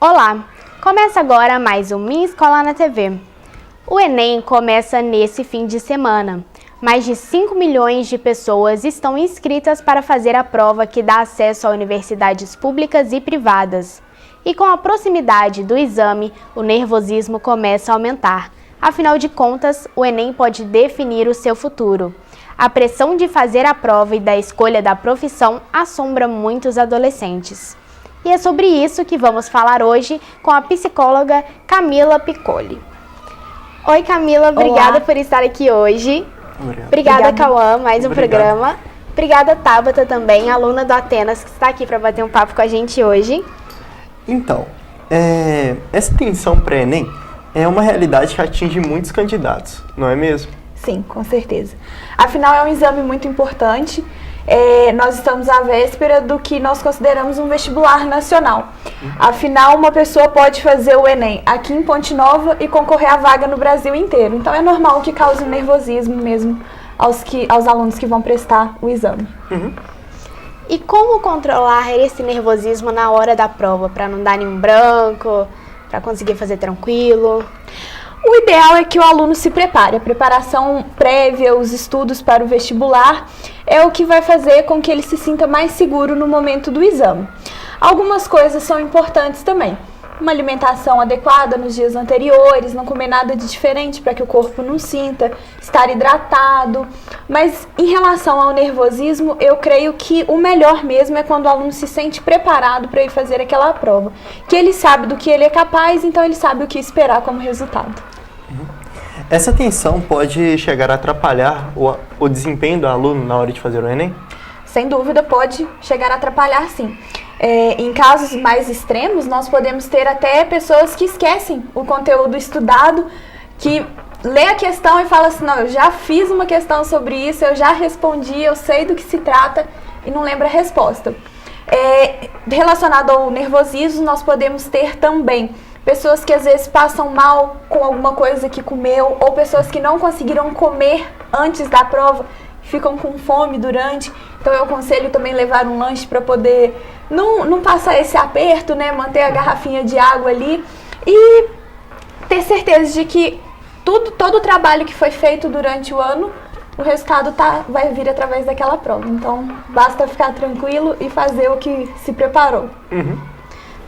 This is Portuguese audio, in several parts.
Olá! Começa agora mais um Minha Escola na TV. O Enem começa nesse fim de semana. Mais de 5 milhões de pessoas estão inscritas para fazer a prova que dá acesso a universidades públicas e privadas. E com a proximidade do exame, o nervosismo começa a aumentar. Afinal de contas, o Enem pode definir o seu futuro. A pressão de fazer a prova e da escolha da profissão assombra muitos adolescentes. E é sobre isso que vamos falar hoje com a psicóloga Camila Piccoli. Oi Camila, obrigada por estar aqui hoje. Obrigada Cauã, mais um programa. Obrigada Tabata também, aluna do Atenas, que está aqui para bater um papo com a gente hoje. Então, essa tensão pré-ENEM é uma realidade que atinge muitos candidatos, não é mesmo? Sim, com certeza. Afinal, é um exame muito importante. Nós estamos à véspera do que nós consideramos um vestibular nacional. Afinal, uma pessoa pode fazer o Enem aqui em Ponte Nova e concorrer à vaga no Brasil inteiro. Então é normal que cause um nervosismo mesmo aos alunos que vão prestar o exame. E como controlar esse nervosismo na hora da prova, para não dar nenhum branco, para conseguir fazer tranquilo? O ideal é que o aluno se prepare. A preparação prévia, os estudos para o vestibular, é o que vai fazer com que ele se sinta mais seguro no momento do exame. Algumas coisas são importantes também. Uma alimentação adequada nos dias anteriores, não comer nada de diferente para que o corpo não sinta, estar hidratado. Mas em relação ao nervosismo, eu creio que o melhor mesmo é quando o aluno se sente preparado para ir fazer aquela prova. Que ele sabe do que ele é capaz, então ele sabe o que esperar como resultado. Essa tensão pode chegar a atrapalhar o desempenho do aluno na hora de fazer o Enem? Sem dúvida, pode chegar a atrapalhar, sim. Em casos mais extremos, nós podemos ter até pessoas que esquecem o conteúdo estudado, que lê a questão e fala assim, não, eu já fiz uma questão sobre isso, eu já respondi, eu sei do que se trata, e não lembra a resposta. Relacionado ao nervosismo, nós podemos ter também pessoas que às vezes passam mal com alguma coisa que comeu, ou pessoas que não conseguiram comer antes da prova, ficam com fome durante. Então eu aconselho também levar um lanche para poder não passar esse aperto, né? Manter a garrafinha de água ali e ter certeza de que todo o trabalho que foi feito durante o ano, o resultado vai vir através daquela prova. Então basta ficar tranquilo e fazer o que se preparou.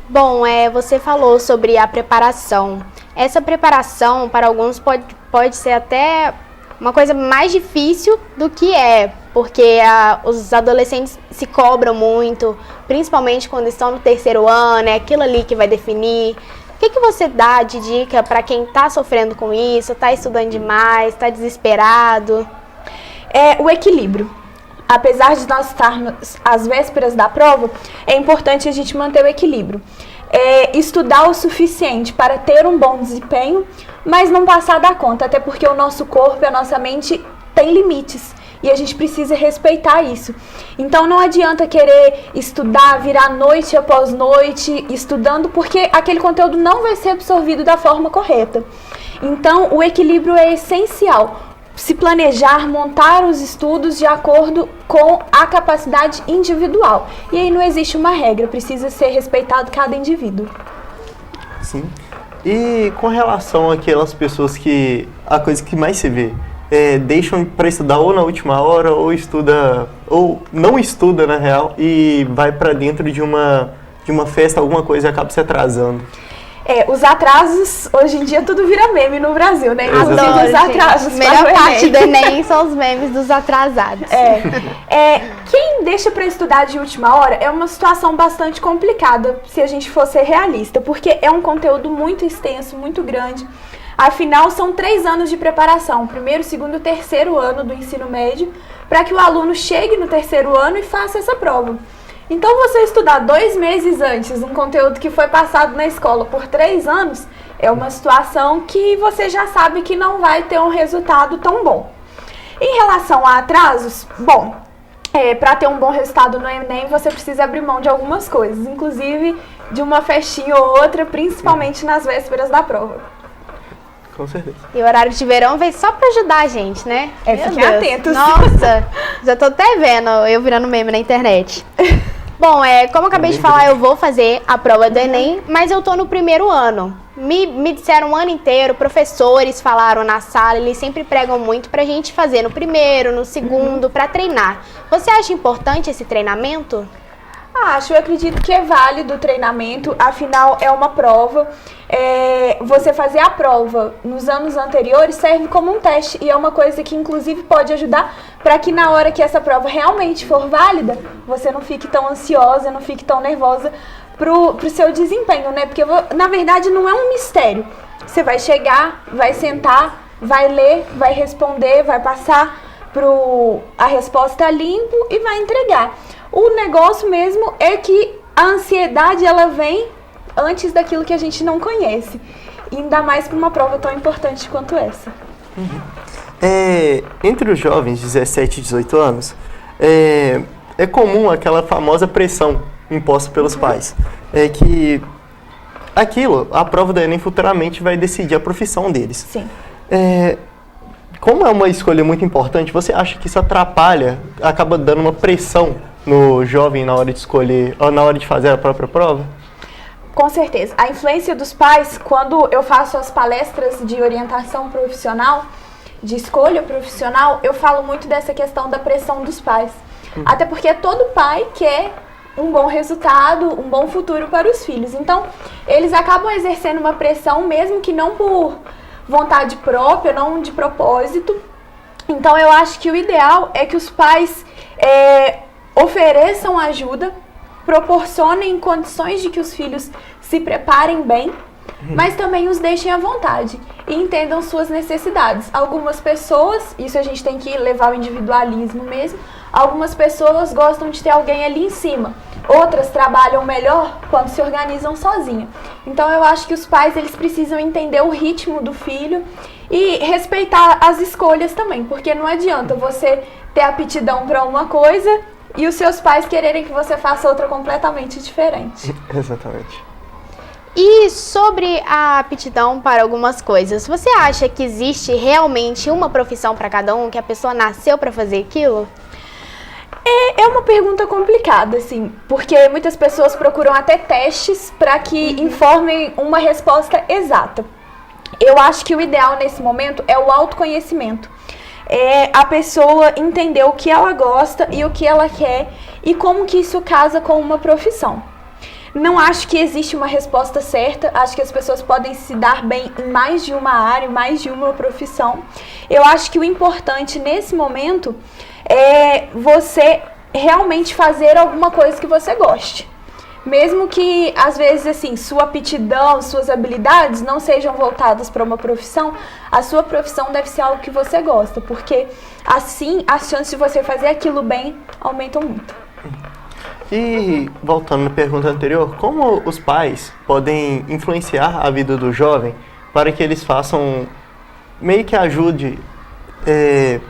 Bom, você falou sobre a preparação. Essa preparação, para alguns, pode ser até uma coisa mais difícil do que porque os adolescentes se cobram muito, principalmente quando estão no terceiro ano, é aquilo ali que vai definir. O que você dá de dica para quem está sofrendo com isso, está estudando demais, está desesperado? O equilíbrio. Apesar de nós estarmos às vésperas da prova, é importante a gente manter o equilíbrio. Estudar o suficiente para ter um bom desempenho, mas não passar da conta, até porque o nosso corpo e a nossa mente têm limites e a gente precisa respeitar isso. Então não adianta querer estudar, virar noite após noite estudando, porque aquele conteúdo não vai ser absorvido da forma correta. Então o equilíbrio é essencial. Se planejar, montar os estudos de acordo com a capacidade individual. E aí não existe uma regra, precisa ser respeitado cada indivíduo. Sim. E com relação àquelas pessoas que a coisa que mais se vê, deixam para estudar ou na última hora, ou não estuda na real e vai para dentro de uma festa, alguma coisa e acaba se atrasando. Os atrasos, hoje em dia tudo vira meme no Brasil, né? Adoro, os atrasos. A melhor parte do Enem são os memes dos atrasados. Quem deixa para estudar de última hora é uma situação bastante complicada, se a gente for ser realista, porque é um conteúdo muito extenso, muito grande. Afinal, são 3 anos de preparação, primeiro, segundo e terceiro ano do ensino médio, para que o aluno chegue no terceiro ano e faça essa prova. Então, você estudar 2 meses antes um conteúdo que foi passado na escola por 3 anos, é uma situação que você já sabe que não vai ter um resultado tão bom. Em relação a atrasos, para ter um bom resultado no Enem, você precisa abrir mão de algumas coisas, inclusive de uma festinha ou outra, principalmente nas vésperas da prova. Com certeza. E o horário de verão veio só pra ajudar a gente, né? Fiquem atentos. Nossa, já tô até vendo eu virando meme na internet. Bom, como eu acabei de falar, eu vou fazer a prova do Enem, mas eu tô no primeiro ano. Me disseram o ano inteiro, professores falaram na sala, eles sempre pregam muito pra gente fazer no primeiro, no segundo, pra treinar. Você acha importante esse treinamento? Acho, eu acredito que é válido o treinamento, afinal é uma prova. Você fazer a prova nos anos anteriores serve como um teste e é uma coisa que inclusive pode ajudar para que na hora que essa prova realmente for válida, você não fique tão ansiosa, não fique tão nervosa pro seu desempenho, né? Porque na verdade não é um mistério. Você vai chegar, vai sentar, vai ler, vai responder, vai passar a resposta limpo e vai entregar. O negócio mesmo é que a ansiedade ela vem antes daquilo que a gente não conhece. Ainda mais para uma prova tão importante quanto essa. Entre os jovens de 17 e 18 anos, é comum aquela famosa pressão imposta pelos pais. Que a prova do Enem futuramente vai decidir a profissão deles. Sim. Como é uma escolha muito importante, você acha que isso atrapalha, acaba dando uma pressão no jovem na hora de escolher, ou na hora de fazer a própria prova? Com certeza. A influência dos pais, quando eu faço as palestras de orientação profissional, de escolha profissional, eu falo muito dessa questão da pressão dos pais. Até porque todo pai quer um bom resultado, um bom futuro para os filhos. Então, eles acabam exercendo uma pressão, mesmo que não por vontade própria, não de propósito. Então, eu acho que o ideal é que os pais ofereçam ajuda, proporcionem condições de que os filhos se preparem bem, mas também os deixem à vontade e entendam suas necessidades. Algumas pessoas, isso a gente tem que levar ao individualismo mesmo, algumas pessoas gostam de ter alguém ali em cima, outras trabalham melhor quando se organizam sozinhas. Então eu acho que os pais eles precisam entender o ritmo do filho e respeitar as escolhas também, porque não adianta você ter aptidão para uma coisa e os seus pais quererem que você faça outra completamente diferente. Exatamente. E sobre a aptidão para algumas coisas, você acha que existe realmente uma profissão para cada um, que a pessoa nasceu para fazer aquilo? É uma pergunta complicada, assim, porque muitas pessoas procuram até testes para que informem uma resposta exata. Eu acho que o ideal nesse momento é o autoconhecimento. É a pessoa entender o que ela gosta e o que ela quer e como que isso casa com uma profissão. Não acho que existe uma resposta certa, acho que as pessoas podem se dar bem em mais de uma área, mais de uma profissão. Eu acho que o importante nesse momento é você realmente fazer alguma coisa que você goste. Mesmo que, às vezes, assim, sua aptidão, suas habilidades não sejam voltadas para uma profissão, a sua profissão deve ser algo que você gosta, porque assim as chances de você fazer aquilo bem aumentam muito. E, voltando na pergunta anterior, como os pais podem influenciar a vida do jovem para que eles façam, meio que ajude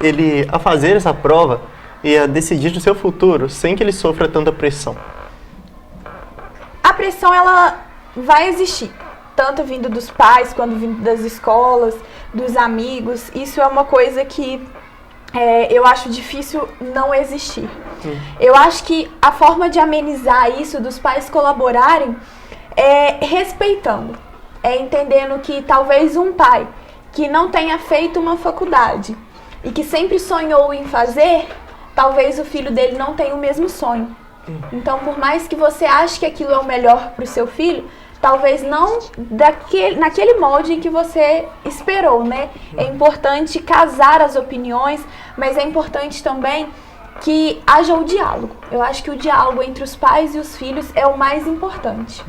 ele a fazer essa prova e a decidir o seu futuro sem que ele sofra tanta pressão? A pressão, ela vai existir, tanto vindo dos pais, quanto vindo das escolas, dos amigos. Isso é uma coisa que eu acho difícil não existir. Eu acho que a forma de amenizar isso, dos pais colaborarem, é respeitando, entendendo que talvez um pai que não tenha feito uma faculdade e que sempre sonhou em fazer, talvez o filho dele não tenha o mesmo sonho. Então, por mais que você ache que aquilo é o melhor para o seu filho, talvez não naquele molde em que você esperou, né? É importante casar as opiniões, mas é importante também que haja o diálogo. Eu acho que o diálogo entre os pais e os filhos é o mais importante.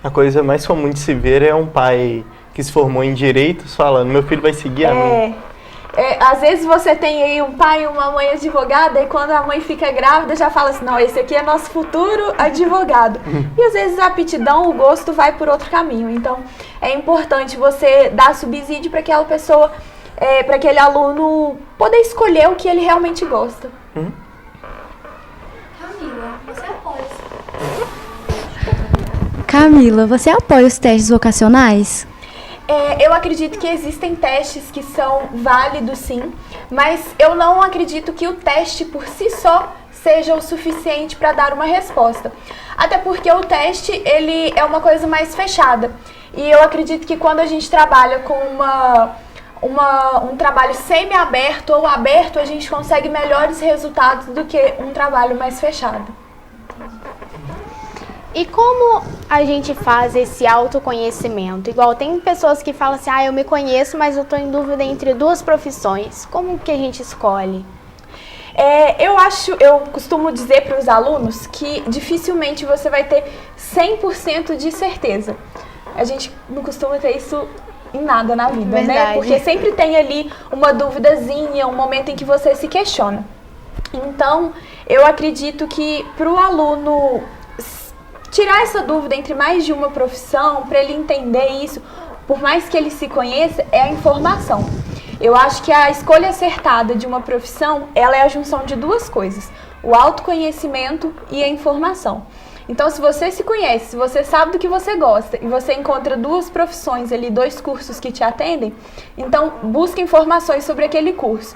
A coisa mais comum de se ver é um pai que se formou em direitos falando, meu filho vai seguir a mim. Às vezes você tem aí um pai e uma mãe advogada e quando a mãe fica grávida já fala assim, não, esse aqui é nosso futuro advogado. E às vezes a aptidão, o gosto vai por outro caminho. Então é importante você dar subsídio para aquela pessoa, para aquele aluno poder escolher o que ele realmente gosta. Camila, você apoia os testes vocacionais? Eu acredito que existem testes que são válidos, sim, mas eu não acredito que o teste por si só seja o suficiente para dar uma resposta. Até porque o teste, ele é uma coisa mais fechada. E eu acredito que quando a gente trabalha com um trabalho semi-aberto ou aberto, a gente consegue melhores resultados do que um trabalho mais fechado. E como a gente faz esse autoconhecimento? Igual tem pessoas que falam assim, eu me conheço, mas eu estou em dúvida entre duas profissões. Como que a gente escolhe? Eu costumo dizer para os alunos que dificilmente você vai ter 100% de certeza. A gente não costuma ter isso em nada na vida, Verdade. né? Porque sempre tem ali uma duvidazinha, um momento em que você se questiona. Então, eu acredito que para o aluno tirar essa dúvida entre mais de uma profissão, para ele entender isso, por mais que ele se conheça, é a informação. Eu acho que a escolha acertada de uma profissão, ela é a junção de duas coisas, o autoconhecimento e a informação. Então, se você se conhece, se você sabe do que você gosta e você encontra duas profissões ali, dois cursos que te atendem, então busque informações sobre aquele curso.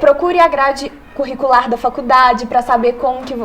Procure a grade curricular da faculdade para saber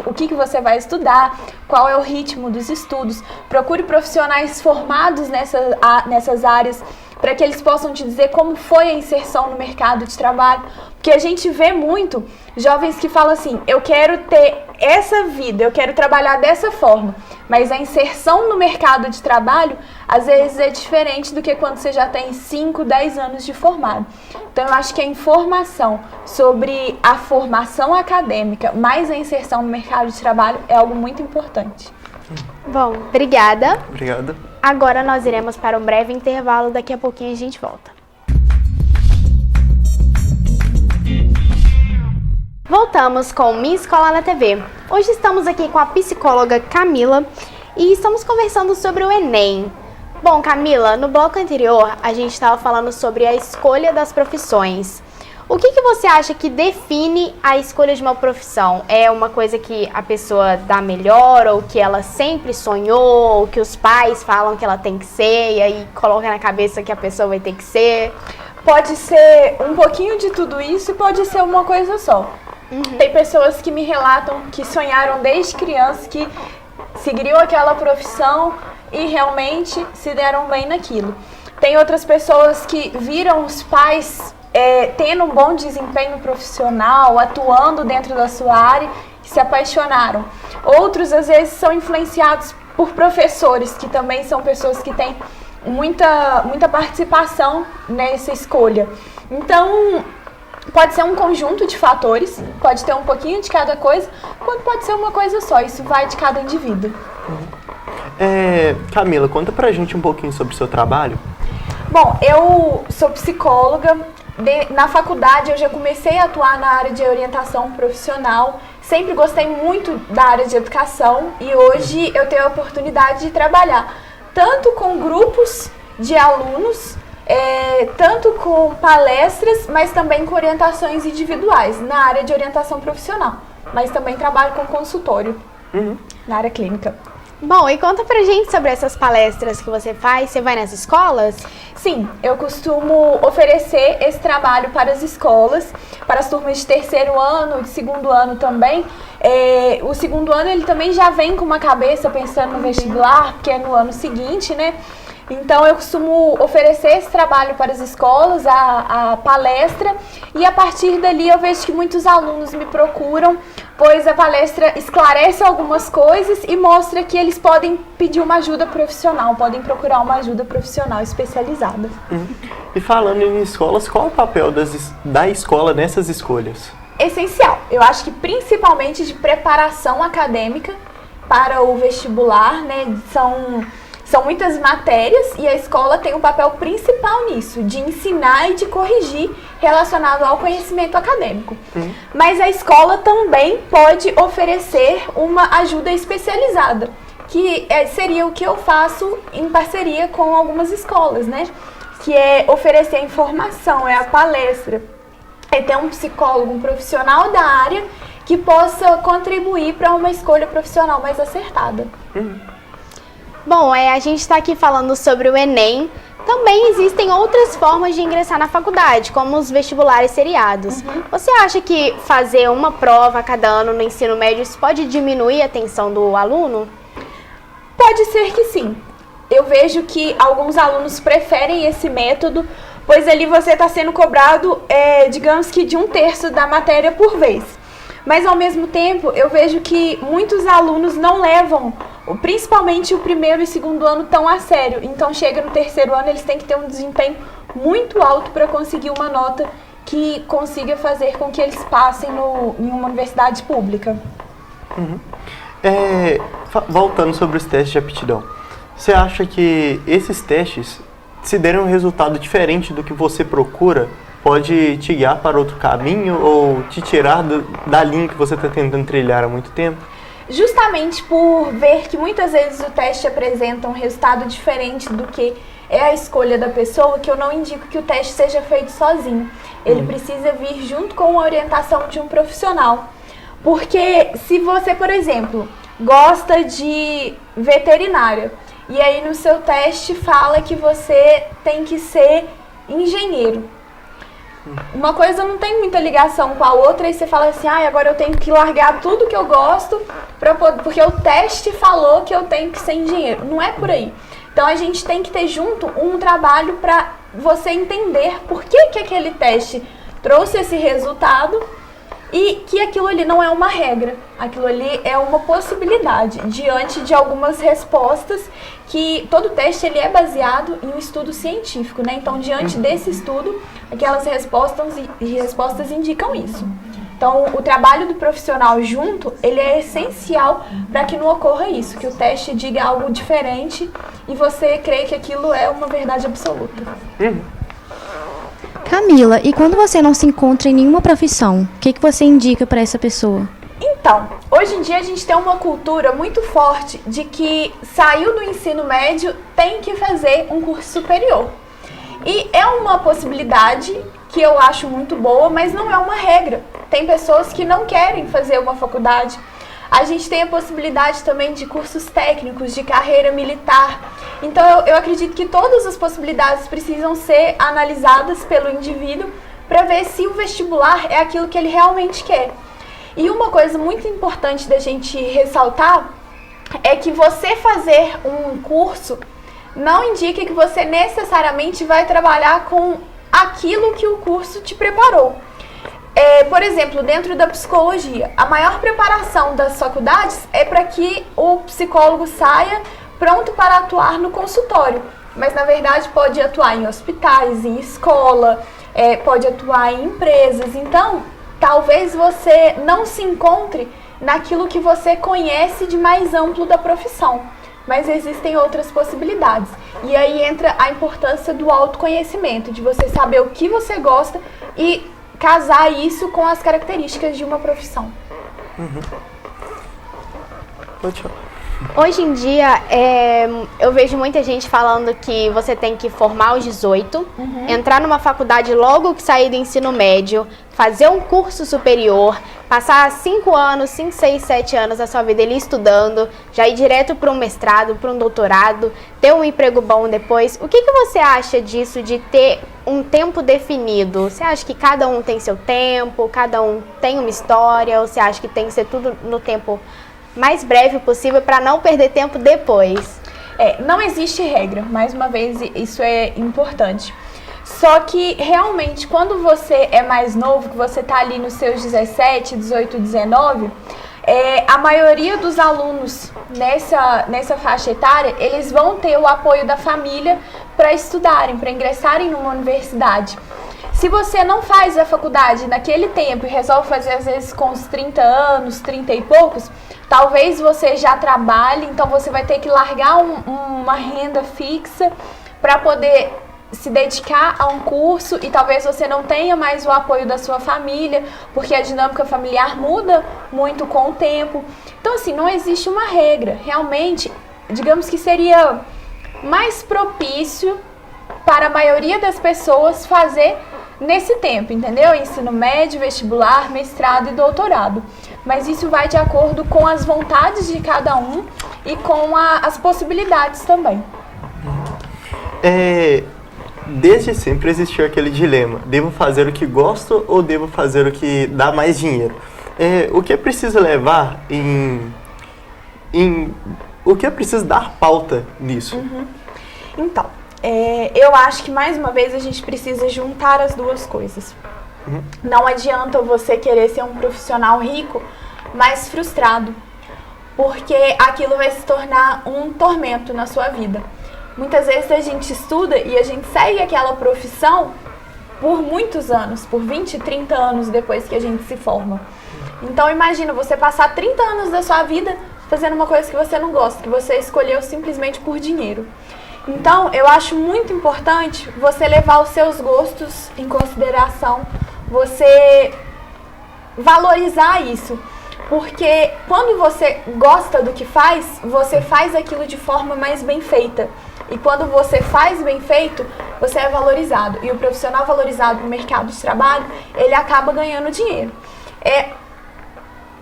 o que você vai estudar, qual é o ritmo dos estudos. Procure profissionais formados nessas áreas para que eles possam te dizer como foi a inserção no mercado de trabalho. Porque a gente vê muito jovens que falam assim, eu quero ter essa vida, eu quero trabalhar dessa forma, mas a inserção no mercado de trabalho, às vezes é diferente do que quando você já tem 5, 10 anos de formado. Então eu acho que a informação sobre a formação acadêmica, mais a inserção no mercado de trabalho é algo muito importante. Bom, obrigada. Obrigado. Agora nós iremos para um breve intervalo, daqui a pouquinho a gente volta. Voltamos com Minha Escola na TV. Hoje estamos aqui com a psicóloga Camila e estamos conversando sobre o Enem. Bom, Camila, no bloco anterior a gente estava falando sobre a escolha das profissões. O que você acha que define a escolha de uma profissão? É uma coisa que a pessoa dá melhor, ou que ela sempre sonhou, ou que os pais falam que ela tem que ser, e aí coloca na cabeça que a pessoa vai ter que ser? Pode ser um pouquinho de tudo isso e pode ser uma coisa só. Tem pessoas que me relatam que sonharam desde criança, que seguiriam aquela profissão e realmente se deram bem naquilo. Tem outras pessoas que viram os pais tendo um bom desempenho profissional, atuando dentro da sua área e se apaixonaram. Outros, às vezes, são influenciados por professores, que também são pessoas que têm muita participação nessa escolha. Então, pode ser um conjunto de fatores, pode ter um pouquinho de cada coisa, quanto pode ser uma coisa só, isso vai de cada indivíduo. Camila, conta pra gente um pouquinho sobre o seu trabalho. Bom, eu sou psicóloga. Na faculdade eu já comecei a atuar na área de orientação profissional, sempre gostei muito da área de educação e hoje eu tenho a oportunidade de trabalhar tanto com grupos de alunos, tanto com palestras, mas também com orientações individuais na área de orientação profissional, mas também trabalho com consultório na área clínica. Bom, e conta pra gente sobre essas palestras que você faz. Você vai nas escolas? Sim, eu costumo oferecer esse trabalho para as escolas, para as turmas de terceiro ano, de segundo ano também. O segundo ano ele também já vem com uma cabeça pensando no vestibular, porque é no ano seguinte, né? Então eu costumo oferecer esse trabalho para as escolas, a palestra, e a partir dali eu vejo que muitos alunos me procuram, pois a palestra esclarece algumas coisas e mostra que eles podem pedir uma ajuda profissional, podem procurar uma ajuda profissional especializada. E falando em escolas, qual é o papel da escola nessas escolhas? Essencial. Eu acho que principalmente de preparação acadêmica para o vestibular, né? São muitas matérias e a escola tem um papel principal nisso, de ensinar e de corrigir relacionado ao conhecimento acadêmico. Mas a escola também pode oferecer uma ajuda especializada, que seria o que eu faço em parceria com algumas escolas, né? Que é oferecer informação, é a palestra, é ter um psicólogo, um profissional da área que possa contribuir para uma escolha profissional mais acertada. Bom, a gente está aqui falando sobre o Enem, Também existem outras formas de ingressar na faculdade, como os vestibulares seriados. Você acha que fazer uma prova a cada ano no ensino médio isso pode diminuir a atenção do aluno? Pode ser que sim. Eu vejo que alguns alunos preferem esse método, pois ali você está sendo cobrado, digamos que de 1/3 da matéria por vez. Mas, ao mesmo tempo, eu vejo que muitos alunos não levam, principalmente o primeiro e segundo ano, tão a sério. Então, chega no terceiro ano, eles têm que ter um desempenho muito alto para conseguir uma nota que consiga fazer com que eles passem em uma universidade pública. Voltando sobre os testes de aptidão, você acha que esses testes, se derem um resultado diferente do que você procura, pode te guiar para outro caminho ou te tirar da linha que você está tentando trilhar há muito tempo? Justamente por ver que muitas vezes o teste apresenta um resultado diferente do que é a escolha da pessoa, que eu não indico que o teste seja feito sozinho. Ele precisa vir junto com a orientação de um profissional. Porque se você, por exemplo, gosta de veterinária, e aí no seu teste fala que você tem que ser engenheiro. Uma coisa não tem muita ligação com a outra e você fala assim, agora eu tenho que largar tudo que eu gosto porque o teste falou que eu tenho que ser engenheiro. Não é por aí. Então a gente tem que ter junto um trabalho para você entender por que aquele teste trouxe esse resultado e que aquilo ali não é uma regra. Aquilo ali é uma possibilidade diante de algumas respostas que todo teste ele é baseado em um estudo científico, né? Então, diante desse estudo, aquelas respostas indicam isso. Então, o trabalho do profissional junto, ele é essencial para que não ocorra isso, que o teste diga algo diferente e você crê que aquilo é uma verdade absoluta. Camila, e quando você não se encontra em nenhuma profissão, o que você indica para essa pessoa? Então, hoje em dia a gente tem uma cultura muito forte de que saiu do ensino médio tem que fazer um curso superior. E é uma possibilidade que eu acho muito boa, mas não é uma regra. Tem pessoas que não querem fazer uma faculdade. A gente tem a possibilidade também de cursos técnicos, de carreira militar. Então, eu acredito que todas as possibilidades precisam ser analisadas pelo indivíduo para ver se o vestibular é aquilo que ele realmente quer. E uma coisa muito importante da gente ressaltar é que você fazer um curso não indica que você necessariamente vai trabalhar com aquilo que o curso te preparou. Por exemplo, dentro da psicologia, a maior preparação das faculdades é para que o psicólogo saia pronto para atuar no consultório. Mas, na verdade, pode atuar em hospitais, em escola, pode atuar em empresas. Então, talvez você não se encontre naquilo que você conhece de mais amplo da profissão. Mas existem outras possibilidades. E aí entra a importância do autoconhecimento, de você saber o que você gosta e casar isso com as características de uma profissão. Pode falar. Hoje em dia, eu vejo muita gente falando que você tem que formar aos 18, entrar numa faculdade logo que sair do ensino médio, fazer um curso superior, passar 5 anos, 5, 6, 7 anos da sua vida ali estudando, já ir direto para um mestrado, para um doutorado, ter um emprego bom depois. O que você acha disso, de ter um tempo definido? Você acha que cada um tem seu tempo, cada um tem uma história, ou você acha que tem que ser tudo no tempo mais breve possível para não perder tempo depois? Não existe regra, mais uma vez isso é importante. Só que realmente quando você é mais novo, que você está ali nos seus 17, 18, 19, a maioria dos alunos nessa faixa etária, eles vão ter o apoio da família para estudarem, para ingressarem numa universidade. Se você não faz a faculdade naquele tempo e resolve fazer às vezes com os 30 anos, 30 e poucos, talvez você já trabalhe, então você vai ter que largar uma renda fixa para poder se dedicar a um curso e talvez você não tenha mais o apoio da sua família, porque a dinâmica familiar muda muito com o tempo. Então, assim, não existe uma regra. Realmente, digamos que seria mais propício para a maioria das pessoas fazer nesse tempo, entendeu? Ensino médio, vestibular, mestrado e doutorado. Mas isso vai de acordo com as vontades de cada um e com as possibilidades também. desde sempre existiu aquele dilema: devo fazer o que gosto ou devo fazer o que dá mais dinheiro? O que é preciso levar o que é preciso dar pauta nisso? Então, eu acho que mais uma vez a gente precisa juntar as duas coisas. Não adianta você querer ser um profissional rico, mas frustrado, porque aquilo vai se tornar um tormento na sua vida. Muitas vezes a gente estuda e a gente segue aquela profissão por muitos anos, por 20, 30 anos depois que a gente se forma. Então imagina você passar 30 anos da sua vida fazendo uma coisa que você não gosta, que você escolheu simplesmente por dinheiro. Então eu acho muito importante você levar os seus gostos em consideração, você valorizar isso. Porque quando você gosta do que faz, você faz aquilo de forma mais bem feita. E quando você faz bem feito, você é valorizado. E o profissional valorizado no mercado de trabalho, ele acaba ganhando dinheiro. É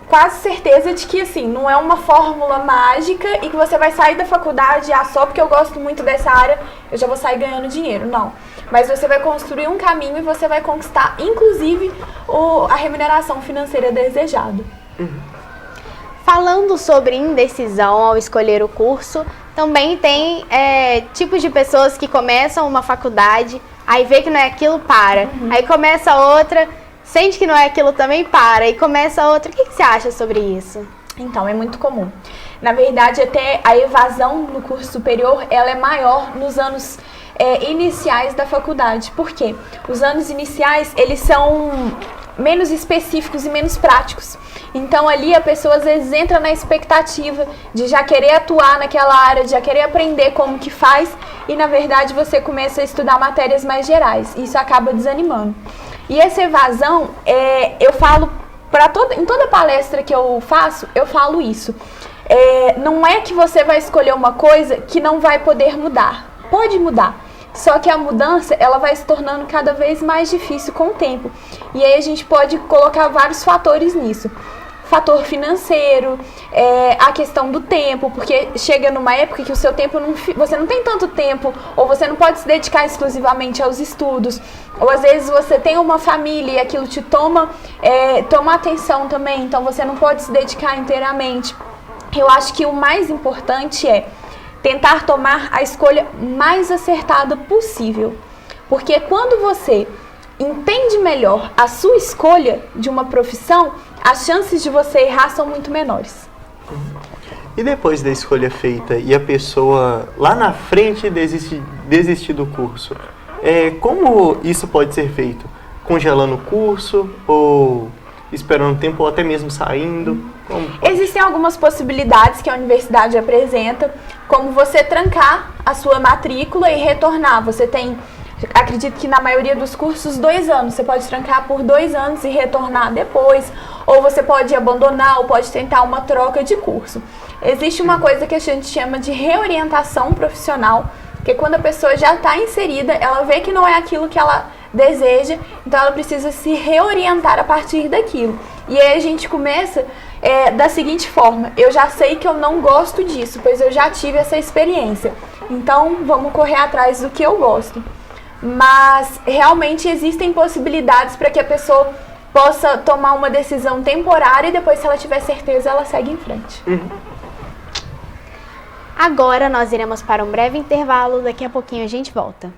quase certeza de que, assim, não é uma fórmula mágica e que você vai sair da faculdade, só porque eu gosto muito dessa área, eu já vou sair ganhando dinheiro. Não. Mas você vai construir um caminho e você vai conquistar, inclusive, a remuneração financeira desejada. Falando sobre indecisão ao escolher o curso, também tem tipos de pessoas que começam uma faculdade, aí vê que não é aquilo, para. Aí começa outra, sente que não é aquilo, também para. E começa outra. O que você acha sobre isso? Então, é muito comum. Na verdade, até a evasão no curso superior, ela é maior nos anos iniciais da faculdade. Por quê? Os anos iniciais, eles são menos específicos e menos práticos. Então ali a pessoa às vezes entra na expectativa de já querer atuar naquela área, de já querer aprender como que faz, e na verdade você começa a estudar matérias mais gerais. Isso acaba desanimando. E essa evasão, eu falo em toda palestra que eu faço, eu falo isso. Não é que você vai escolher uma coisa que não vai poder mudar. Pode mudar. Só que a mudança, ela vai se tornando cada vez mais difícil com o tempo. E aí a gente pode colocar vários fatores nisso. Fator financeiro, a questão do tempo, porque chega numa época que o seu tempo, você não tem tanto tempo, ou você não pode se dedicar exclusivamente aos estudos, ou às vezes você tem uma família e aquilo te toma atenção também, então você não pode se dedicar inteiramente. Eu acho que o mais importante é tentar tomar a escolha mais acertada possível. Porque quando você entende melhor a sua escolha de uma profissão, as chances de você errar são muito menores. E depois da escolha feita e a pessoa lá na frente desistir do curso, como isso pode ser feito? Congelando o curso ou esperando um tempo ou até mesmo saindo? Existem algumas possibilidades que a universidade apresenta, como você trancar a sua matrícula e retornar. Você tem, acredito que na maioria dos cursos, 2 anos. Você pode trancar por 2 anos e retornar depois, ou você pode abandonar, ou pode tentar uma troca de curso. Existe uma coisa que a gente chama de reorientação profissional, que é quando a pessoa já está inserida, ela vê que não é aquilo que ela deseja, então ela precisa se reorientar a partir daquilo. E aí a gente começa da seguinte forma: eu já sei que eu não gosto disso, pois eu já tive essa experiência, então vamos correr atrás do que eu gosto. Mas realmente existem possibilidades para que a pessoa possa tomar uma decisão temporária e depois, se ela tiver certeza, ela segue em frente. Agora nós iremos para um breve intervalo, daqui a pouquinho a gente volta.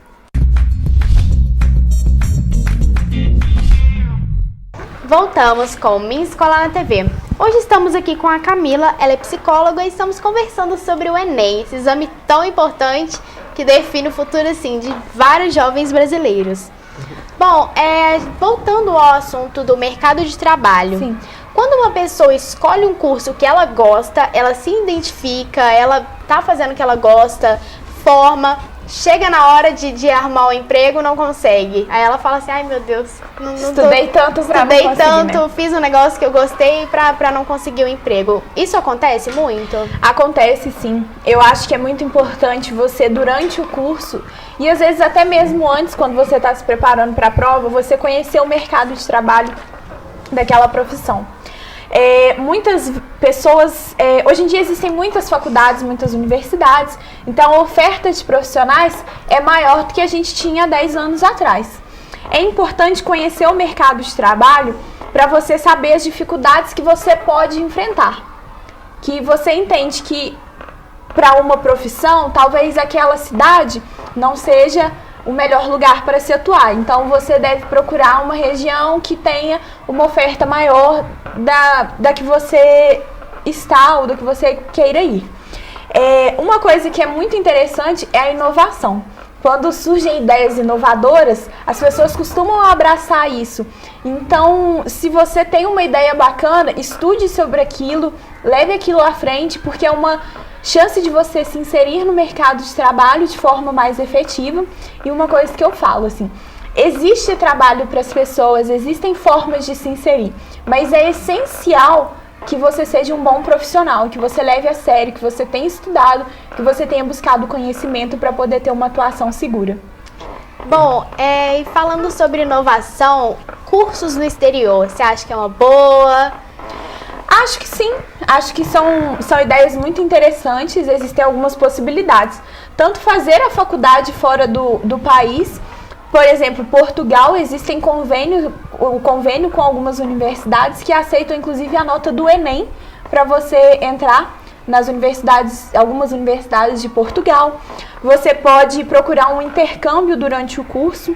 Voltamos com Minha Escola na TV. Hoje estamos aqui com a Camila, ela é psicóloga e estamos conversando sobre o Enem, esse exame tão importante que define o futuro, assim, de vários jovens brasileiros. Bom, voltando ao assunto do mercado de trabalho. Sim. Quando uma pessoa escolhe um curso que ela gosta, ela se identifica, ela tá fazendo o que ela gosta, forma, chega na hora de arrumar um emprego, não consegue. Aí ela fala assim: ai meu Deus, estudei tanto pra não conseguir, tanto, né? Fiz um negócio que eu gostei pra não conseguir o emprego. Isso acontece muito? Acontece sim. Eu acho que é muito importante você, durante o curso, e às vezes até mesmo antes, quando você está se preparando para a prova, você conhecer o mercado de trabalho daquela profissão. Muitas pessoas, hoje em dia existem muitas faculdades, muitas universidades, então a oferta de profissionais é maior do que a gente tinha há 10 anos atrás. É importante conhecer o mercado de trabalho para você saber as dificuldades que você pode enfrentar. Que você entende que para uma profissão, talvez aquela cidade não seja o melhor lugar para se atuar. Então você deve procurar uma região que tenha uma oferta maior da que você está ou do que você queira ir. Uma coisa que é muito interessante é a inovação. Quando surgem ideias inovadoras, as pessoas costumam abraçar isso. Então, se você tem uma ideia bacana, estude sobre aquilo, leve aquilo à frente, porque é uma chance de você se inserir no mercado de trabalho de forma mais efetiva. E uma coisa que eu falo, assim, existe trabalho para as pessoas, existem formas de se inserir, mas é essencial que você seja um bom profissional, que você leve a sério, que você tenha estudado, que você tenha buscado conhecimento para poder ter uma atuação segura. Bom, e falando sobre inovação, cursos no exterior, você acha que é uma boa? Acho que sim, acho que são ideias muito interessantes, existem algumas possibilidades. Tanto fazer a faculdade fora do país, por exemplo, Portugal, existem o convênio com algumas universidades que aceitam inclusive a nota do Enem para você entrar nas universidades, algumas universidades de Portugal. Você pode procurar um intercâmbio durante o curso.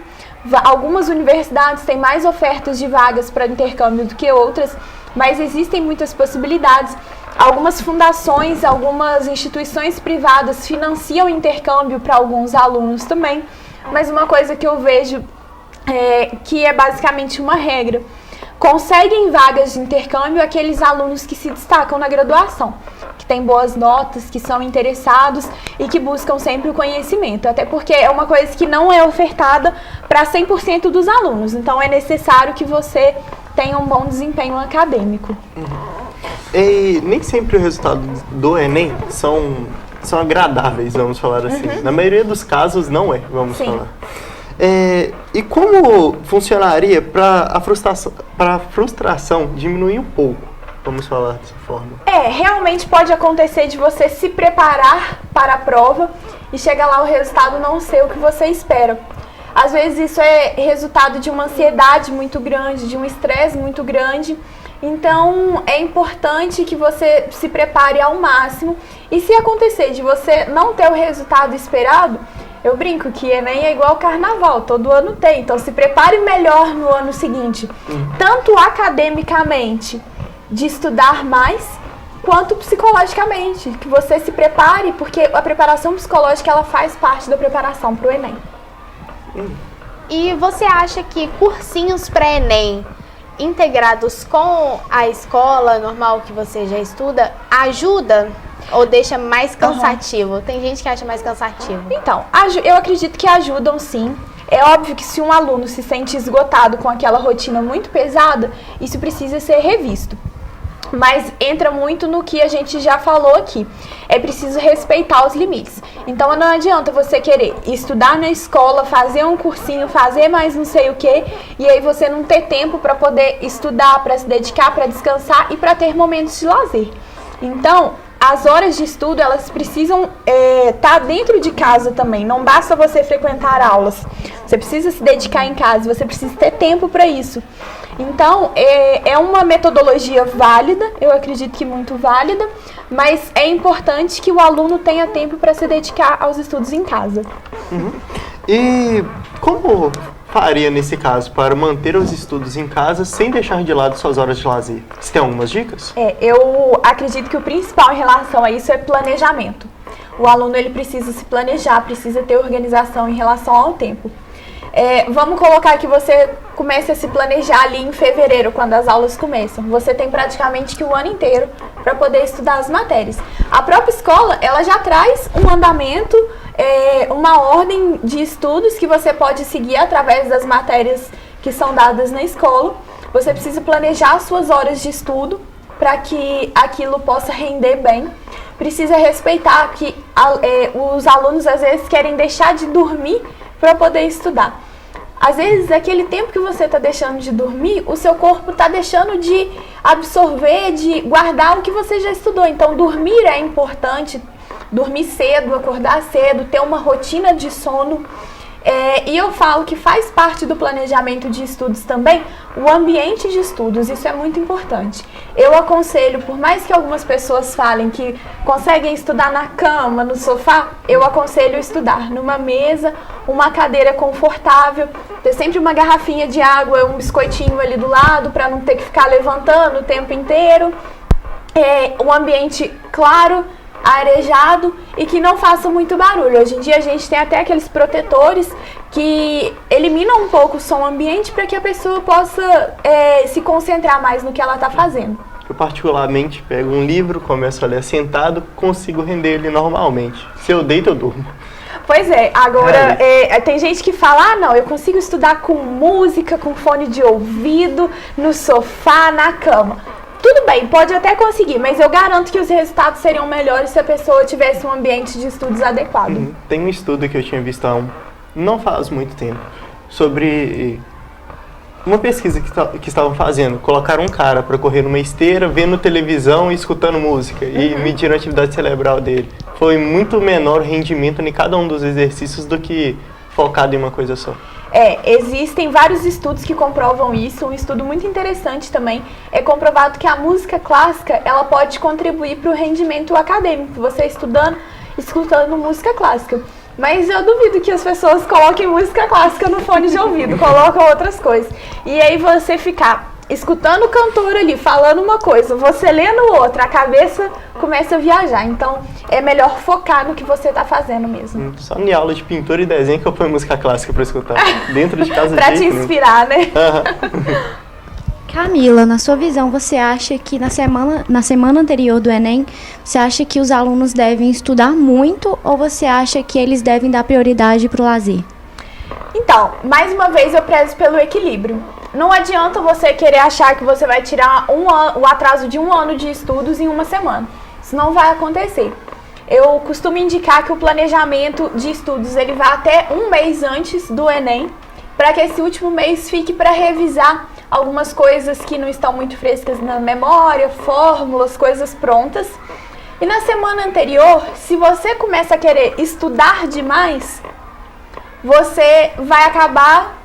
Algumas universidades têm mais ofertas de vagas para intercâmbio do que outras, mas existem muitas possibilidades. Algumas fundações, algumas instituições privadas financiam intercâmbio para alguns alunos também. Mas uma coisa que eu vejo que é basicamente uma regra: conseguem vagas de intercâmbio aqueles alunos que se destacam na graduação, que têm boas notas, que são interessados e que buscam sempre o conhecimento. Até porque é uma coisa que não é ofertada para 100% dos alunos. Então é necessário que você tenha um bom desempenho acadêmico. E nem sempre o resultado do Enem são agradáveis, vamos falar assim. Na maioria dos casos não é, vamos falar. E como funcionaria para a frustração diminuir um pouco, vamos falar dessa forma? Realmente pode acontecer de você se preparar para a prova e chegar lá o resultado não ser o que você espera. Às vezes isso é resultado de uma ansiedade muito grande, de um estresse muito grande. Então é importante que você se prepare ao máximo. E se acontecer de você não ter o resultado esperado, eu brinco que Enem é igual carnaval, todo ano tem. Então se prepare melhor no ano seguinte, tanto academicamente, de estudar mais, quanto psicologicamente, que você se prepare, porque a preparação psicológica ela faz parte da preparação para o Enem. E você acha que cursinhos para Enem integrados com a escola normal que você já estuda ajuda ou deixa mais cansativo? Tem gente que acha mais cansativo. Então, eu acredito que ajudam sim. É óbvio que se um aluno se sente esgotado com aquela rotina muito pesada, isso precisa ser revisto. Mas entra muito no que a gente já falou aqui. É preciso respeitar os limites. Então não adianta você querer estudar na escola, fazer um cursinho, fazer mais não sei o que, e aí você não ter tempo para poder estudar, para se dedicar, para descansar e para ter momentos de lazer. Então, as horas de estudo, elas precisam estar dentro de casa também. Não basta você frequentar aulas. Você precisa se dedicar em casa, você precisa ter tempo para isso. Então, é uma metodologia válida, eu acredito que muito válida, mas é importante que o aluno tenha tempo para se dedicar aos estudos em casa. E como faria nesse caso para manter os estudos em casa sem deixar de lado suas horas de lazer? Você tem algumas dicas? Eu acredito que o principal em relação a isso é planejamento. O aluno ele precisa se planejar, precisa ter organização em relação ao tempo. Vamos colocar que você comece a se planejar ali em fevereiro, quando as aulas começam. Você tem praticamente que o ano inteiro para poder estudar as matérias. A própria escola, ela já traz um andamento, uma ordem de estudos que você pode seguir através das matérias que são dadas na escola. Você precisa planejar as suas horas de estudo para que aquilo possa render bem. Precisa respeitar que os alunos às vezes querem deixar de dormir para poder estudar. Às vezes, aquele tempo que você está deixando de dormir, o seu corpo está deixando de absorver, de guardar o que você já estudou. Então, dormir é importante, dormir cedo, acordar cedo, ter uma rotina de sono. E eu falo que faz parte do planejamento de estudos também o ambiente de estudos, isso é muito importante. Eu aconselho, por mais que algumas pessoas falem que conseguem estudar na cama, no sofá, eu aconselho estudar numa mesa, uma cadeira confortável, ter sempre uma garrafinha de água, um biscoitinho ali do lado para não ter que ficar levantando o tempo inteiro. Um ambiente claro, arejado e que não faça muito barulho. Hoje em dia a gente tem até aqueles protetores que eliminam um pouco o som ambiente para que a pessoa possa se concentrar mais no que ela está fazendo. Eu particularmente pego um livro, começo a ler sentado, consigo render ele normalmente. Se eu deito, eu durmo. Pois é, agora tem gente que fala, não, eu consigo estudar com música, com fone de ouvido, no sofá, na cama. Tudo bem, pode até conseguir, mas eu garanto que os resultados seriam melhores se a pessoa tivesse um ambiente de estudos adequado. Tem um estudo que eu tinha visto não faz muito tempo, sobre uma pesquisa que estavam fazendo. Colocaram um cara para correr numa esteira, vendo televisão e escutando música, e mediram a atividade cerebral dele. Foi muito menor o rendimento em cada um dos exercícios do que focado em uma coisa só. Existem vários estudos que comprovam isso. Um estudo muito interessante também é comprovado que a música clássica ela pode contribuir para o rendimento acadêmico, você escutando música clássica. Mas eu duvido que as pessoas coloquem música clássica no fone de ouvido, colocam outras coisas. E aí você ficar escutando o cantor ali, falando uma coisa, você lendo outra, a cabeça começa a viajar. Então, é melhor focar no que você está fazendo mesmo. Só em aula de pintura e desenho que eu ponho música clássica para escutar. Dentro de casa para te inspirar, né? Camila, na sua visão, você acha que na semana anterior do Enem, você acha que os alunos devem estudar muito ou você acha que eles devem dar prioridade para o lazer? Então, mais uma vez eu prezo pelo equilíbrio. Não adianta você querer achar que você vai tirar o atraso de um ano de estudos em uma semana. Isso não vai acontecer. Eu costumo indicar que o planejamento de estudos ele vá até um mês antes do Enem, para que esse último mês fique para revisar algumas coisas que não estão muito frescas na memória, fórmulas, coisas prontas. E na semana anterior, se você começa a querer estudar demais, você vai acabar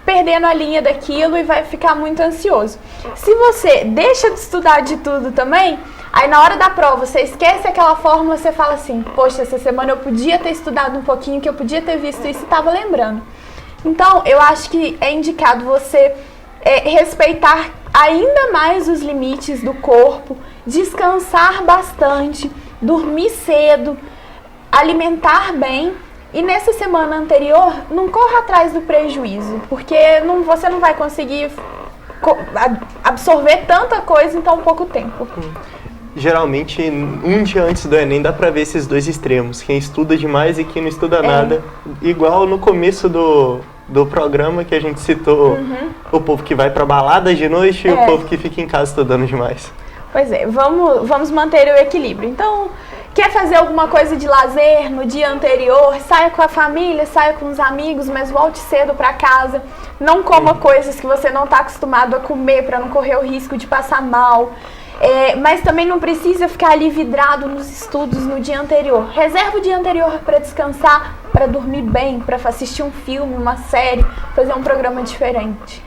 perdendo a linha daquilo e vai ficar muito ansioso. Se você deixa de estudar de tudo também, aí na hora da prova você esquece aquela fórmula, você fala assim, poxa, essa semana eu podia ter estudado um pouquinho, que eu podia ter visto isso e estava lembrando. Então, eu acho que é indicado você respeitar ainda mais os limites do corpo, descansar bastante, dormir cedo, alimentar bem. E nessa semana anterior, não corra atrás do prejuízo, porque você não vai conseguir absorver tanta coisa em tão pouco tempo. Geralmente, um dia antes do Enem dá pra ver esses dois extremos, quem estuda demais e quem não estuda nada. Igual no começo do programa que a gente citou, o povo que vai pra balada de noite e o povo que fica em casa estudando demais. Pois é, vamos manter o equilíbrio. Então, quer fazer alguma coisa de lazer no dia anterior, saia com a família, saia com os amigos, mas volte cedo para casa. Não coma coisas que você não está acostumado a comer para não correr o risco de passar mal. Mas também não precisa ficar ali vidrado nos estudos no dia anterior. Reserva o dia anterior para descansar, para dormir bem, para assistir um filme, uma série, fazer um programa diferente.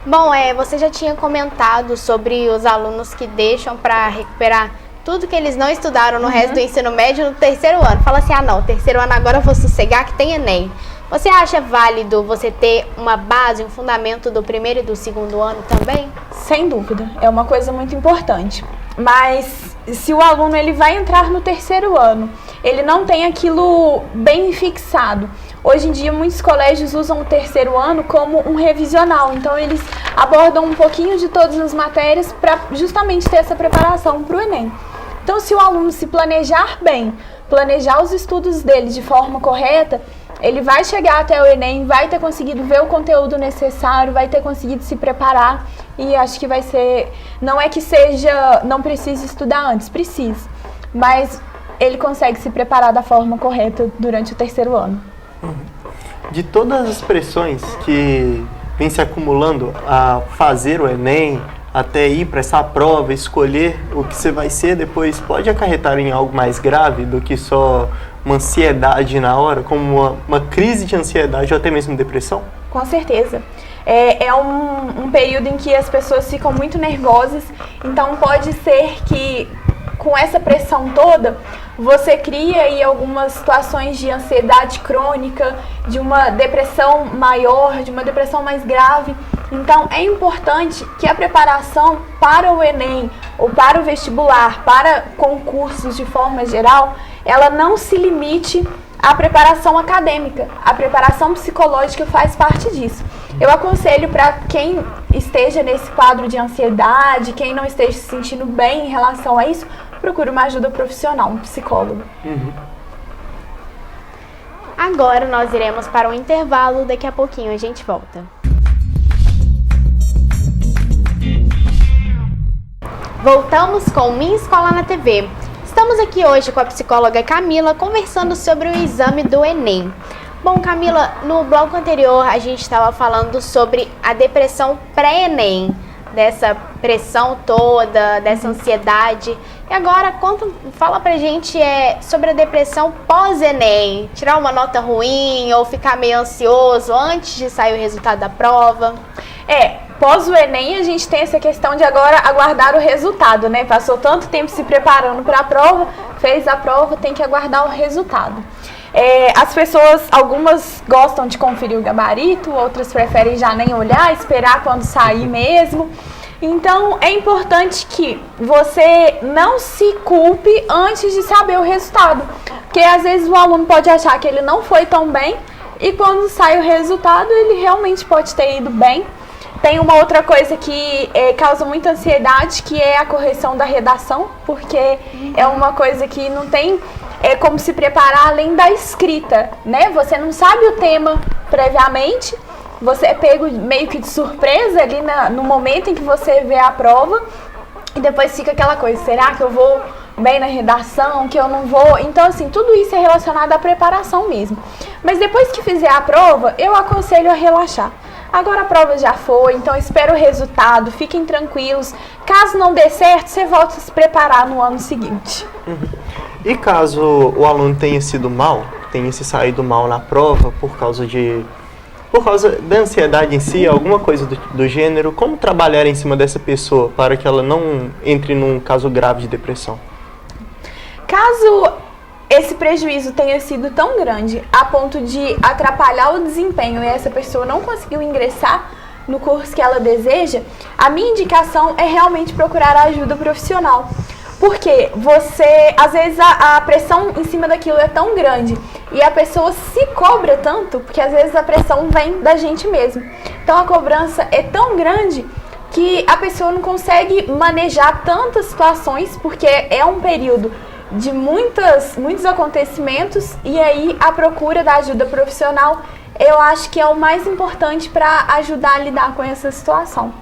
Bom, você já tinha comentado sobre os alunos que deixam para recuperar tudo que eles não estudaram no resto do ensino médio no terceiro ano. Fala assim, não, terceiro ano agora eu vou sossegar que tem Enem. Você acha válido você ter uma base, um fundamento do primeiro e do segundo ano também? Sem dúvida, é uma coisa muito importante. Mas se o aluno ele vai entrar no terceiro ano, ele não tem aquilo bem fixado. Hoje em dia, muitos colégios usam o terceiro ano como um revisional. Então, eles abordam um pouquinho de todas as matérias para justamente ter essa preparação para o Enem. Então, se o aluno se planejar bem, planejar os estudos dele de forma correta, ele vai chegar até o Enem, vai ter conseguido ver o conteúdo necessário, vai ter conseguido se preparar e acho que vai ser... Não é que não precise estudar antes, precisa, mas ele consegue se preparar da forma correta durante o terceiro ano. de todas as pressões que vem se acumulando a fazer o Enem, até ir para essa prova, escolher o que você vai ser depois, pode acarretar em algo mais grave do que só uma ansiedade na hora, como uma crise de ansiedade ou até mesmo depressão? Com certeza. É um período em que as pessoas ficam muito nervosas, então pode ser que com essa pressão toda, você cria aí algumas situações de ansiedade crônica, de uma depressão maior, de uma depressão mais grave. Então é importante que a preparação para o Enem ou para o vestibular, para concursos de forma geral, ela não se limite à preparação acadêmica. A preparação psicológica faz parte disso. Eu aconselho para quem esteja nesse quadro de ansiedade, quem não esteja se sentindo bem em relação a isso, procure uma ajuda profissional, um psicólogo. Agora nós iremos para um intervalo, daqui a pouquinho a gente volta. Voltamos com Minha Escola na TV. Estamos aqui hoje com a psicóloga Camila conversando sobre o exame do Enem. Bom, Camila, no bloco anterior a gente estava falando sobre a depressão pré-Enem, dessa pressão toda, dessa ansiedade. E agora fala pra gente sobre a depressão pós-Enem, tirar uma nota ruim ou ficar meio ansioso antes de sair o resultado da prova. Pós o Enem a gente tem essa questão de agora aguardar o resultado, né? Passou tanto tempo se preparando para a prova, fez a prova, tem que aguardar o resultado. As pessoas, algumas gostam de conferir o gabarito, outras preferem já nem olhar, esperar quando sair mesmo. Então é importante que você não se culpe antes de saber o resultado, porque às vezes o aluno pode achar que ele não foi tão bem e quando sai o resultado ele realmente pode ter ido bem. Tem uma outra coisa que causa muita ansiedade, que é a correção da redação, porque é uma coisa que não tem como se preparar além da escrita, né? Você não sabe o tema previamente, você é pego meio que de surpresa ali no momento em que você vê a prova e depois fica aquela coisa, será que eu vou bem na redação, que eu não vou? Então, assim, tudo isso é relacionado à preparação mesmo. Mas depois que fizer a prova, eu aconselho a relaxar. Agora a prova já foi, então espera o resultado, fiquem tranquilos. Caso não dê certo, você volta a se preparar no ano seguinte. E caso o aluno tenha sido mal, tenha se saído mal na prova por causa da ansiedade em si, alguma coisa do gênero, como trabalhar em cima dessa pessoa para que ela não entre num caso grave de depressão? Caso esse prejuízo tenha sido tão grande a ponto de atrapalhar o desempenho e essa pessoa não conseguiu ingressar no curso que ela deseja, a minha indicação é realmente procurar ajuda profissional. Porque às vezes a pressão em cima daquilo é tão grande e a pessoa se cobra tanto, porque às vezes a pressão vem da gente mesmo. Então a cobrança é tão grande que a pessoa não consegue manejar tantas situações, porque é um período de muitos acontecimentos e aí a procura da ajuda profissional eu acho que é o mais importante para ajudar a lidar com essa situação.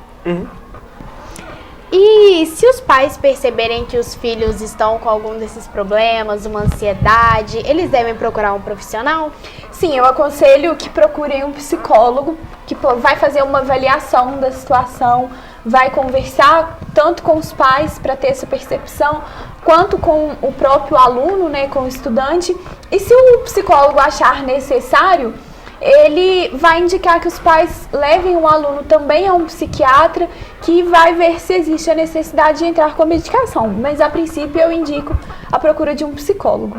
E se os pais perceberem que os filhos estão com algum desses problemas, uma ansiedade, eles devem procurar um profissional? Sim, eu aconselho que procurem um psicólogo que vai fazer uma avaliação da situação, vai conversar tanto com os pais para ter essa percepção, quanto com o próprio aluno, né, com o estudante. E se o psicólogo achar necessário, ele vai indicar que os pais levem o aluno também a um psiquiatra que vai ver se existe a necessidade de entrar com a medicação. Mas, a princípio, eu indico a procura de um psicólogo.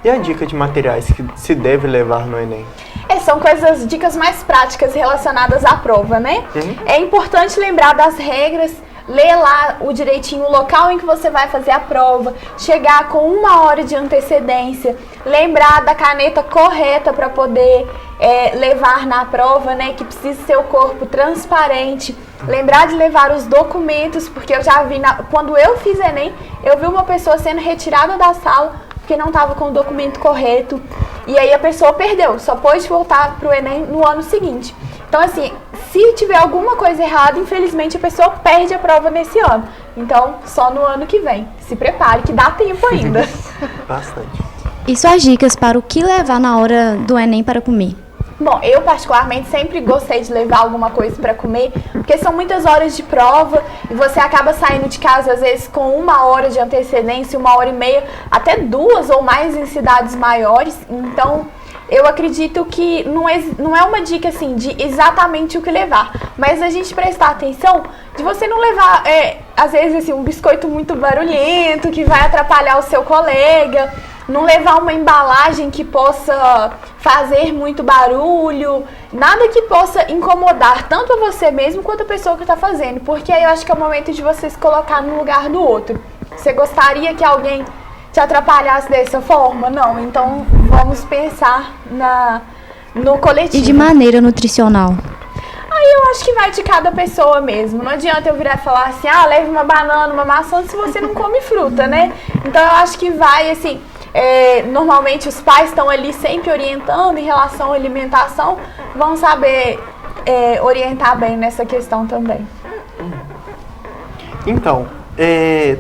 E a dica de materiais que se deve levar no Enem? São dicas mais práticas relacionadas à prova, né? É importante lembrar das regras, ler lá direitinho o local em que você vai fazer a prova, chegar com 1 hora de antecedência, lembrar da caneta correta para poder levar na prova, né? Que precisa ser o corpo transparente, lembrar de levar os documentos, porque eu já vi, quando eu fiz Enem, eu vi uma pessoa sendo retirada da sala porque não estava com o documento correto, e aí a pessoa perdeu, só pôde voltar para o Enem no ano seguinte. Então, assim, se tiver alguma coisa errada, infelizmente a pessoa perde a prova nesse ano. Então, só no ano que vem. Se prepare, que dá tempo ainda. Bastante. E suas dicas para o que levar na hora do Enem para comer? Bom, eu particularmente sempre gostei de levar alguma coisa para comer, porque são muitas horas de prova e você acaba saindo de casa às vezes com 1 hora de antecedência, 1 hora e meia, até 2 ou mais em cidades maiores. Então, eu acredito que não é uma dica assim de exatamente o que levar, mas a gente prestar atenção de você não levar, às vezes assim, um biscoito muito barulhento que vai atrapalhar o seu colega. Não levar uma embalagem que possa fazer muito barulho, nada que possa incomodar tanto a você mesmo quanto a pessoa que está fazendo, porque aí eu acho que é o momento de você se colocar no lugar do outro. Você gostaria que alguém te atrapalhasse dessa forma? Não, então vamos pensar no coletivo. E de maneira nutricional? Aí eu acho que vai de cada pessoa mesmo. Não adianta eu virar e falar assim, leve uma banana, uma maçã, se você não come fruta, né? Então eu acho que vai, assim... normalmente os pais estão ali sempre orientando em relação à alimentação, vão saber orientar bem nessa questão também. Então,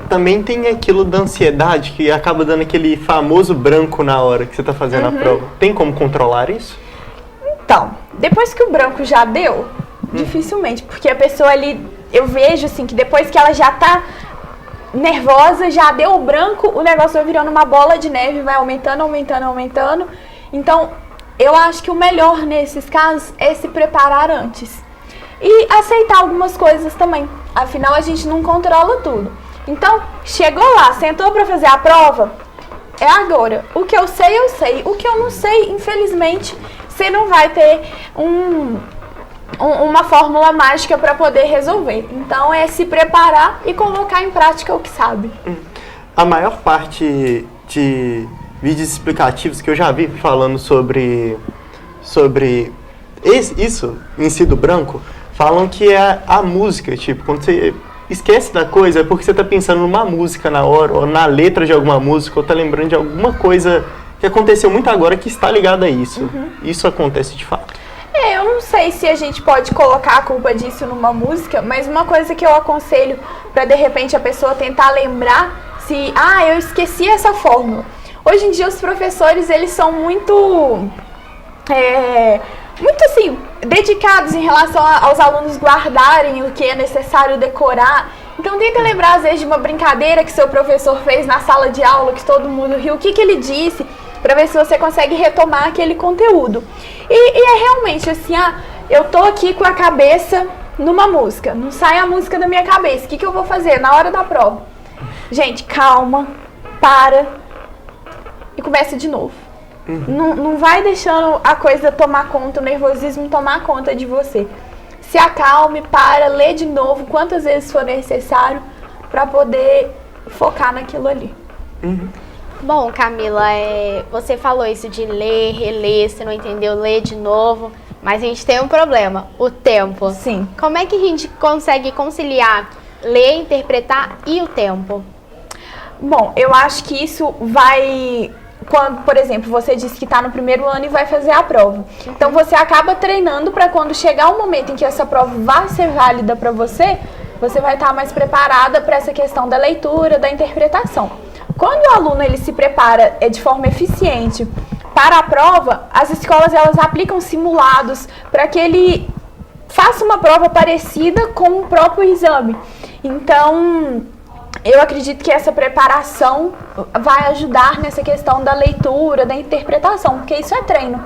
também tem aquilo da ansiedade que acaba dando aquele famoso branco na hora que você está fazendo a prova. Tem como controlar isso? Então, depois que o branco já deu, dificilmente, porque a pessoa ali, eu vejo assim que depois que ela já está nervosa, já deu o branco, o negócio vai virando uma bola de neve, vai aumentando, aumentando, aumentando. Então, eu acho que o melhor nesses casos é se preparar antes. E aceitar algumas coisas também. Afinal, a gente não controla tudo. Então, chegou lá, sentou para fazer a prova, é agora. O que eu sei, eu sei. O que eu não sei, infelizmente, você não vai ter uma fórmula mágica para poder resolver. Então é se preparar e colocar em prática o que sabe. A maior parte de vídeos explicativos que eu já vi falando sobre isso em si do branco, falam que é a música, tipo, quando você esquece da coisa é porque você está pensando numa música na hora, ou na letra de alguma música, ou está lembrando de alguma coisa que aconteceu muito agora que está ligada a isso. Isso acontece de fato. Eu não sei se a gente pode colocar a culpa disso numa música, mas uma coisa que eu aconselho para de repente a pessoa tentar lembrar se, eu esqueci essa fórmula. Hoje em dia os professores, eles são muito assim, dedicados em relação aos alunos guardarem o que é necessário decorar. Então tenta lembrar às vezes de uma brincadeira que seu professor fez na sala de aula, que todo mundo riu, o que ele disse, para ver se você consegue retomar aquele conteúdo. E é realmente assim, eu tô aqui com a cabeça numa música, não sai a música da minha cabeça, o que eu vou fazer na hora da prova? Gente, calma, para e começa de novo. Não vai deixando a coisa tomar conta, o nervosismo tomar conta de você. Se acalme, para, lê de novo quantas vezes for necessário para poder focar naquilo ali. Bom, Camila, você falou isso de ler, reler, se não entendeu, ler de novo, mas a gente tem um problema, o tempo. Sim. Como é que a gente consegue conciliar ler, interpretar e o tempo? Bom, eu acho que isso vai... Quando, por exemplo, você disse que está no primeiro ano e vai fazer a prova. Então, você acaba treinando para quando chegar o momento em que essa prova vai ser válida para você, você vai estar mais preparada para essa questão da leitura, da interpretação. Quando o aluno ele se prepara de forma eficiente para a prova, as escolas elas aplicam simulados para que ele faça uma prova parecida com o próprio exame. Então, eu acredito que essa preparação vai ajudar nessa questão da leitura, da interpretação, porque isso é treino.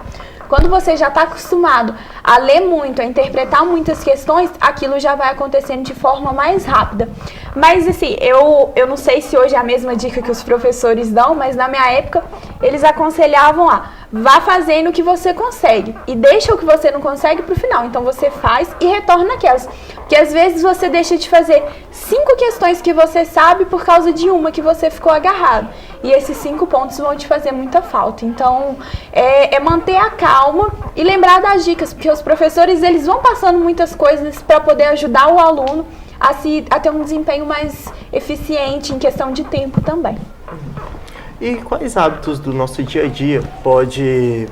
Quando você já está acostumado a ler muito, a interpretar muitas questões, aquilo já vai acontecendo de forma mais rápida. Mas assim, eu não sei se hoje é a mesma dica que os professores dão, mas na minha época eles aconselhavam vá fazendo o que você consegue e deixa o que você não consegue para o final. Então você faz e retorna aquelas. Porque às vezes você deixa de fazer 5 questões que você sabe por causa de uma que você ficou agarrado. E esses 5 pontos vão te fazer muita falta. Então, é manter a calma e lembrar das dicas, porque os professores eles vão passando muitas coisas para poder ajudar o aluno a ter um desempenho mais eficiente em questão de tempo também. E quais hábitos do nosso dia a dia pode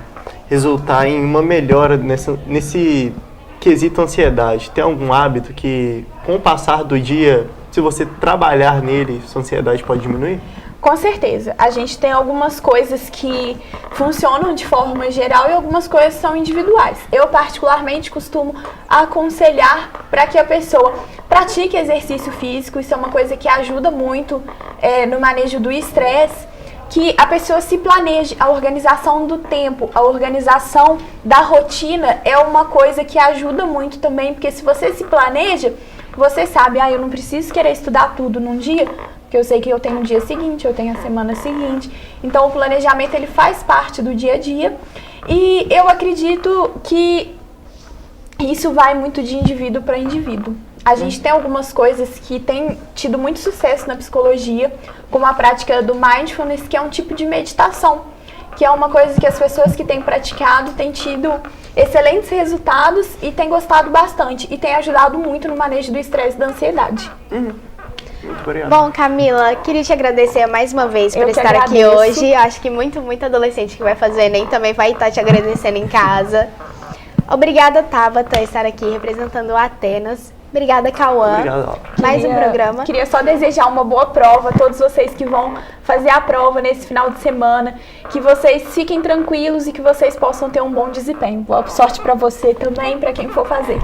resultar em uma melhora nesse quesito ansiedade? Tem algum hábito que, com o passar do dia, se você trabalhar nele, sua ansiedade pode diminuir? Com certeza. A gente tem algumas coisas que funcionam de forma geral e algumas coisas são individuais. Eu, particularmente, costumo aconselhar para que a pessoa pratique exercício físico. Isso é uma coisa que ajuda muito no manejo do estresse. Que a pessoa se planeje, a organização do tempo, a organização da rotina é uma coisa que ajuda muito também, porque se você se planeja, você sabe, eu não preciso querer estudar tudo num dia, porque eu sei que eu tenho o dia seguinte, eu tenho a semana seguinte. Então o planejamento ele faz parte do dia a dia e eu acredito que isso vai muito de indivíduo para indivíduo. A gente tem algumas coisas que têm tido muito sucesso na psicologia, como a prática do mindfulness, que é um tipo de meditação, que é uma coisa que as pessoas que têm praticado têm tido excelentes resultados e têm gostado bastante e tem ajudado muito no manejo do estresse e da ansiedade. Bom, Camila, queria te agradecer mais uma vez por estar aqui hoje. Acho que muito adolescente que vai fazer o Enem também vai estar te agradecendo em casa. Obrigada, Tabata, por estar aqui representando o Atenas. Obrigada, Cauã. Obrigado. Mais um programa. Queria só desejar uma boa prova a todos vocês que vão fazer a prova nesse final de semana. Que vocês fiquem tranquilos e que vocês possam ter um bom desempenho. Boa sorte para você também, para quem for fazer.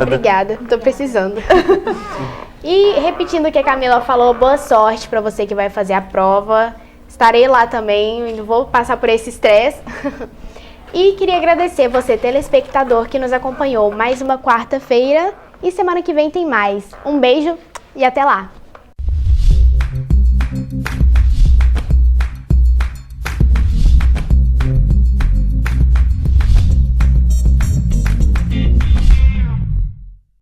Obrigada. Tô precisando. E repetindo o que a Camila falou, boa sorte para você que vai fazer a prova. Estarei lá também, não vou passar por esse estresse. E queria agradecer você, telespectador, que nos acompanhou mais uma quarta-feira. E semana que vem tem mais. Um beijo e até lá!